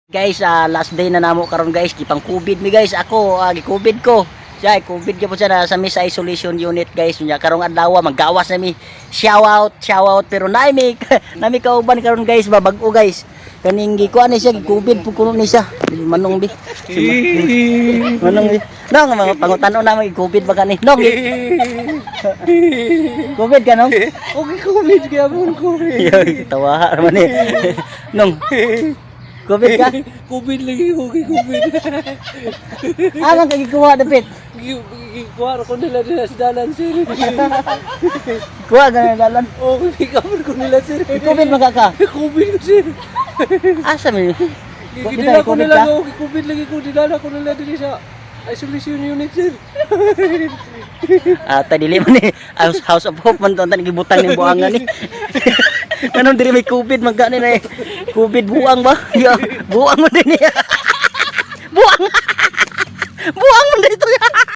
Guys, last day na namo karon guys, gipang COVID mi guys. Ako gi-COVID ko. Siya COVID gyud siya na sa mis isolation unit guys. Nya karong adlaw maggawas na mi. Shout out pero nami nami kauban karon guys, babag-o guys. Kaning gikuan ni siya, gi-COVID po kuno ni siya. Manong bi. Manong bi. Nong mga pangutan-o na gi-COVID ba kani? Nong. COVID ka nong? Okay, COVID gyapon ko. Tawa man eh. Nong. COVID ka? COVID lagi, okay, COVID. Amang kagikuha dapit. Kuha ko nila sa dalan, sir. Kuha ka na dalan. Okay, cover ko nila, sir. COVID magaka. COVID ko, sir. Asa mi? Dinala ko nila, okay, COVID lagi ko. Dinala ko nila din sa isolation unit, sir. Dili man ni House of Hope man ton gibutang ni buangan ni. Kanon diri may COVID magkano na eh. COVID buang ba? Ya, buang mo din niya. Buang. Buang mo dito.